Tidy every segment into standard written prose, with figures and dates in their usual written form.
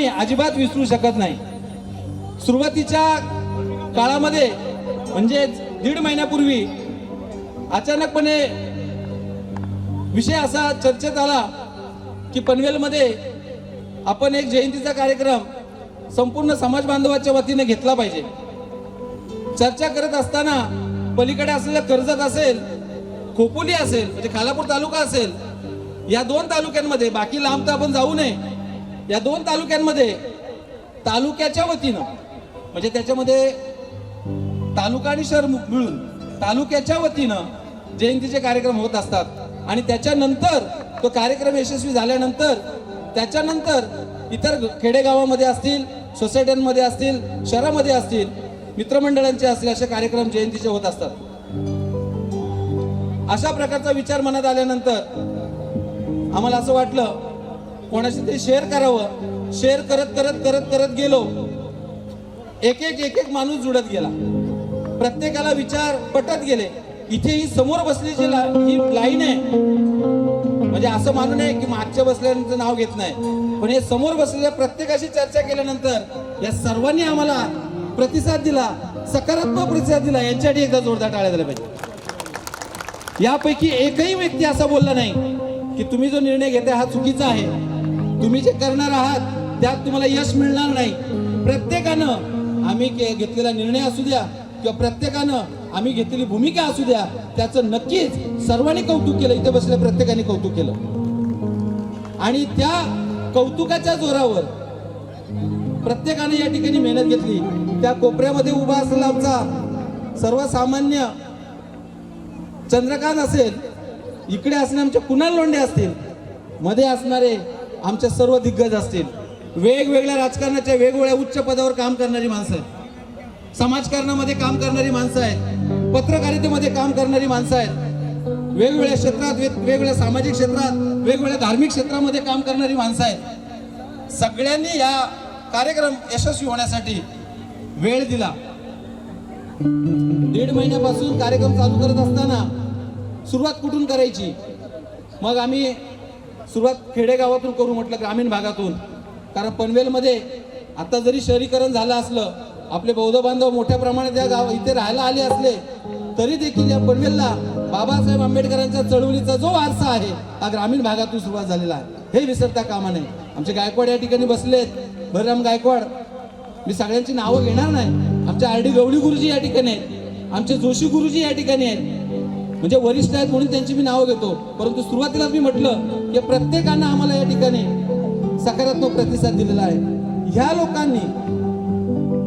आम्ही अजिबात विसरू शकत नाही. सुरुवातीच्या काळामध्ये म्हणजे 1.5 महिन्यापूर्वी अचानकपणे विषय असा चर्चेत आला की पनवेलमध्ये आपण एक जयंतीचा कार्यक्रम संपूर्ण समाज बांधवाच्या वतीने घेतला पाहिजे. चर्चा करत असताना पलीकडे असलेलं कर्जत असेल, खोपोली असेल म्हणजे खालापूर तालुका असेल, या 2 तालुक्यांमध्ये, बाकी लांब तर आपण जाऊ नये, या 2 तालुक्यांमध्ये तालुक्याच्या वतीनं म्हणजे त्याच्यामध्ये तालुका आणि शहर मिळून तालुक्याच्या वतीनं जयंतीचे कार्यक्रम होत असतात. आणि त्याच्यानंतर तो कार्यक्रम यशस्वी झाल्यानंतर त्याच्यानंतर इतर खेडेगावामध्ये असतील, सोसायट्यांमध्ये असतील, शहरामध्ये असतील, मित्रमंडळांचे असतील, असे कार्यक्रम जयंतीचे होत असतात. अशा प्रकारचा विचार मनात आल्यानंतर आम्हाला असं वाटलं कोणाशी तरी शेअर करावं. शेअर करत करत करत करत गेलो. एक एक माणूस जुळत गेला. प्रत्येकाला विचार पटत गेले. इथे ही समोर बसलेली ही लाईन आहे, म्हणजे असं मानू नये की मागच्या बसलेल्यांचं नाव घेत नाही, पण हे समोर बसलेल्या प्रत्येकाशी चर्चा केल्यानंतर या सर्वांनी आम्हाला प्रतिसाद दिला, सकारात्मक प्रतिसाद दिला. यांच्यासाठी एकदा जोरदार टाळ्या झाल्या पाहिजे. यापैकी एकही व्यक्ती असा बोलला नाही की तुम्ही जो निर्णय घेताय हा चुकीचा आहे, तुम्ही जे करणार आहात त्यात तुम्हाला यश मिळणार नाही. प्रत्येकानं आम्ही घेतलेला निर्णय असू द्या किंवा प्रत्येकानं आम्ही घेतलेली भूमिका असू द्या, त्याचं नक्कीच सर्वांनी कौतुक केलं. इथे बसलेल्या प्रत्येकाने कौतुक केलं आणि त्या कौतुकाच्या जोरावर प्रत्येकाने या ठिकाणी मेहनत घेतली. त्या कोपऱ्यामध्ये उभा असलेला आमचा सर्वसामान्य चंद्रकांत असेल, इकडे असणारे आमचे कुणाल लोंढे असतील, मध्ये असणारे आमचे सर्व दिग्गज असतील, वेगवेगळ्या राजकारणाच्या वेगवेगळ्या उच्च पदावर काम करणारी माणसं आहेत, समाजकारणामध्ये काम करणारी माणसं आहेत, पत्रकारितेमध्ये काम करणारी माणसं आहेत, वेगवेगळ्या क्षेत्रात, वेगवेगळ्या सामाजिक क्षेत्रात, वेगवेगळ्या धार्मिक क्षेत्रामध्ये काम करणारी माणसं आहेत. सगळ्यांनी या कार्यक्रम यशस्वी होण्यासाठी वेळ दिला. 1.5 महिन्यापासून कार्यक्रम चालू करत असताना सुरुवात कुठून करायची, मग आम्ही सुरुवात खेडेगावातून करू म्हटलं, ग्रामीण भागातून. कारण पनवेलमध्ये आता जरी शहरीकरण झालं असलं, आपले बौद्ध बांधव मोठ्या प्रमाणात या गाव इथे राहायला आले असले तरी देखील या पनवेलला बाबासाहेब आंबेडकरांच्या चळवळीचा जो वारसा आहे हा ग्रामीण भागातून सुरुवात झालेला आहे, हे विसरता कामा नये. आमचे गायकवाड या ठिकाणी बसलेत, बलराम गायकवाड, मी सगळ्यांची नावं घेणार नाही. आमचे आर डी गवळी गुरुजी या ठिकाणी आहेत, आमचे जोशी गुरुजी या ठिकाणी आहेत, म्हणजे वरिष्ठ आहेत म्हणून त्यांची मी नावं घेतो. परंतु सुरुवातीला मी म्हटलं की प्रत्येकानं आम्हाला या ठिकाणी सकारात्मक प्रतिसाद दिलेला आहे. ह्या लोकांनी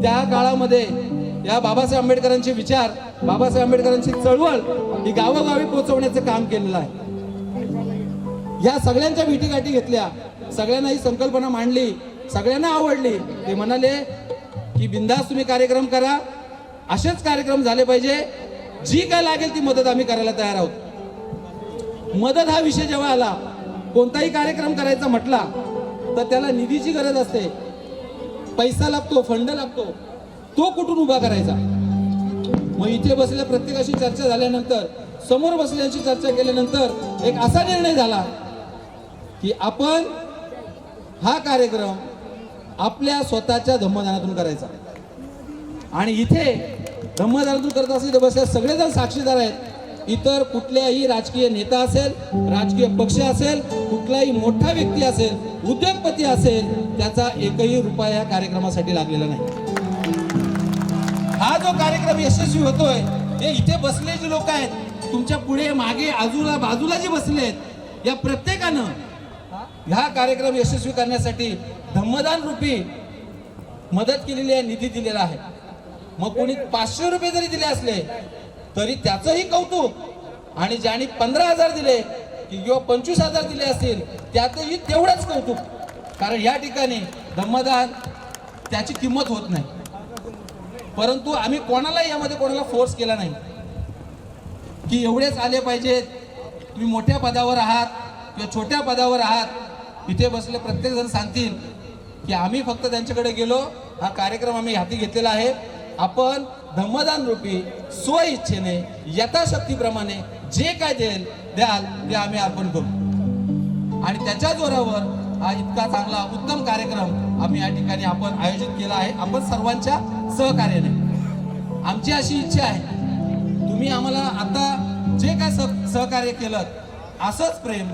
त्या काळामध्ये या बाबासाहेब आंबेडकरांचे विचार, बाबासाहेब आंबेडकरांची चळवळ ही गावोगावी पोहोचवण्याचं काम केलेलं आहे. या सगळ्यांच्या भेटीगाठी घेतल्या, सगळ्यांना ही संकल्पना मांडली, सगळ्यांना आवडली. ते म्हणाले की बिंदास तुम्ही कार्यक्रम करा, असेच कार्यक्रम झाले पाहिजे, जी काय लागेल ती मदत आम्ही करायला तयार आहोत. मदत हा विषय जेव्हा आला, कोणताही कार्यक्रम करायचा म्हटला तर त्याला निधीची गरज असते, पैसा लागतो, फंड लागतो, तो कुठून उभा करायचा. मग इथे बसलेल्या प्रत्येकाशी चर्चा झाल्यानंतर, समोर बसलेल्यांशी चर्चा केल्यानंतर एक असा निर्णय झाला की आपण हा कार्यक्रम आपल्या स्वतःच्या धम्मदानातून करायचा. आणि इथे धम्मदानातून करत असले तर बसल्या सगळेजण साक्षीदार आहेत. इतर कुठल्याही राजकीय नेता असेल, राजकीय पक्ष असेल, कुठलाही मोठा व्यक्ती असेल, उद्योगपती असेल, त्याचा एकही रुपया या कार्यक्रमासाठी लागलेला नाही. हा जो कार्यक्रम यशस्वी होतोय हे इथे बसले जे लोक आहेत, तुमच्या पुढे मागे आजूला बाजूला जे बसले आहेत, या प्रत्येकानं हा कार्यक्रम यशस्वी करण्यासाठी धम्मदान रूपी मदत केलेली आहे, निधी दिलेला आहे. मग कोणी 500 रुपये जरी दिले असले तरी त्याचंही कौतुक, आणि ज्यांनी 15,000 दिले किंवा 25,000 दिले असतील त्यातही तेवढंच कौतुक. कारण या ठिकाणी धम्मदान त्याची किंमत होत नाही. परंतु आम्ही कोणालाही यामध्ये कोणाला फोर्स केला नाही की एवढेच आले पाहिजेत, तुम्ही मोठ्या पदावर आहात किंवा छोट्या पदावर आहात. इथे बसले प्रत्येक जण सांगतील की आम्ही फक्त त्यांच्याकडे गेलो, हा कार्यक्रम आम्ही हाती घेतलेला आहे, आपण धम्मदान रूपी स्वइच्छेने यथाशक्तीप्रमाणे जे काय द्याल ते आम्ही अर्पण करू. आणि त्याच्या जोरावर हा इतका चांगला उत्तम कार्यक्रम आम्ही या ठिकाणी आपण आयोजित केला आहे, आपण सर्वांच्या सहकार्याने. आमची अशी इच्छा आहे, तुम्ही आम्हाला आता जे काय सहकार्य केलं, असंच प्रेम,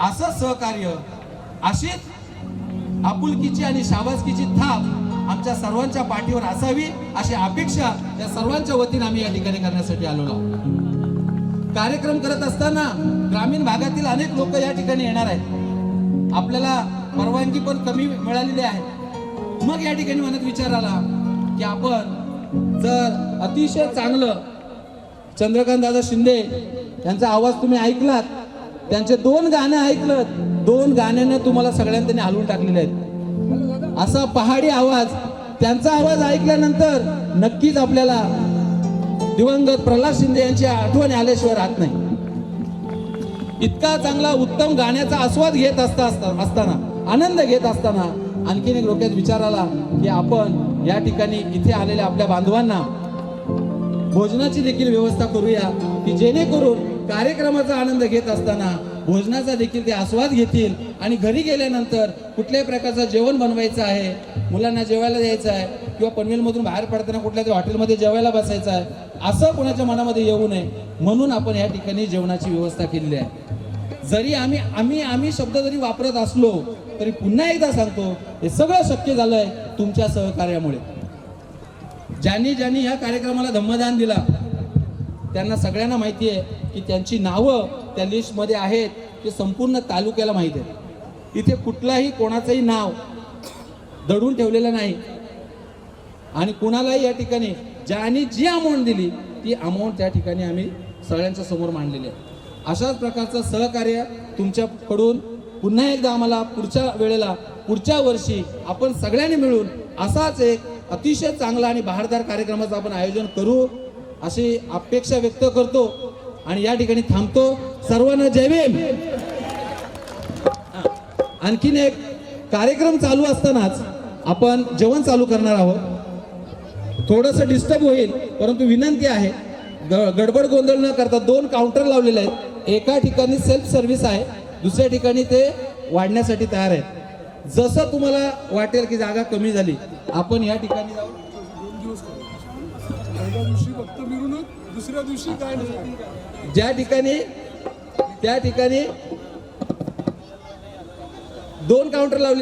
असंच सहकार्य, अशीच आपुलकीची आणि शाबासकीची थाप आमच्या सर्वांच्या पाठीवर असावी अशी अपेक्षा या सर्वांच्या वतीने आम्ही या ठिकाणी करण्यासाठी आलेलो आहोत. कार्यक्रम करत असताना ग्रामीण भागातील अनेक लोक या ठिकाणी येणार आहेत. आपल्याला परवानगी पण कमी मिळालेली आहे. मग या ठिकाणी मनात विचार आला की आपण जर अतिशय चांगलं चंद्रकांत दादा शिंदे यांचा आवाज तुम्ही ऐकलात, त्यांचे 2 गाणं ऐकलं, 2 गाण्यानं तुम्हाला सगळ्यांनी हलवून टाकलेले आहेत. असा पहाडी आवाज, त्यांचा आवाज ऐकल्यानंतर नक्कीच आपल्याला दिवंगत प्रल्हाद शिंदे यांची आठवण आल्याशिवाय राहत नाही. इतका चांगला उत्तम गाण्याचा आस्वाद घेत असताना आनंद घेत असताना आणखीन एक डोक्यात विचार आला की आपण या ठिकाणी इथे आलेल्या आपल्या बांधवांना भोजनाची देखील व्यवस्था करूया, की जेणेकरून कार्यक्रमाचा आनंद घेत असताना भोजनाचा देखील ते आस्वाद घेतील आणि घरी गेल्यानंतर कुठल्याही प्रकारचं जेवण बनवायचं आहे, मुलांना जेवायला द्यायचं आहे किंवा पनवेलमधून बाहेर पडताना कुठल्या तरी हॉटेलमध्ये जेवायला बसायचं आहे, असं कोणाच्या मनामध्ये येऊ नये म्हणून आपण या ठिकाणी जेवणाची व्यवस्था केलेली आहे. जरी आम्ही शब्द जरी वापरत असलो तरी पुन्हा एकदा सांगतो, हे सगळं शक्य झालंय तुमच्या सहकार्यामुळे. ज्यांनी या कार्यक्रमाला धम्मदान दिला त्यांना सगळ्यांना माहिती आहे की त्यांची नावं त्या लिस्टमध्ये आहेत, ते संपूर्ण तालुक्याला माहिती आहे. इथे कुठलाही कोणाचंही नाव दडून ठेवलेलं नाही आणि कुणालाही या ठिकाणी ज्यांनी जी अमाऊंट दिली ती अमाऊंट त्या ठिकाणी आम्ही सगळ्यांच्या समोर मांडलेली आहे. अशाच प्रकारचं सहकार्य तुमच्याकडून पुन्हा एकदा आम्हाला पुढच्या वेळेला, पुढच्या वर्षी आपण सगळ्यांनी मिळून असाच एक अतिशय चांगला आणि बहारदार कार्यक्रमाचं आपण आयोजन करू अशी अपेक्षा व्यक्त करतो आणि या ठिकाणी थांबतो. सर्वांना जय भीम. आणखीन एक कार्यक्रम चालू असतानाच आपण जेवण चालू करणार आहोत. थोडंसं डिस्टर्ब होईल, परंतु विनंती आहे गडबड गोंधळ न करता 2 काउंटर लावलेले आहेत. एका ठिकाणी सेल्फ सर्व्हिस आहे, दुसऱ्या ठिकाणी ते वाढण्यासाठी तयार आहेत. जसं तुम्हाला वाटेल की जागा कमी झाली आपण या ठिकाणी जाऊ. 2 दिवस पहिल्या दिवशी फक्त मिरवणूक, दुसऱ्या दिवशी काय नाही. त्या ठिकाणी 2 काउंटर लावले.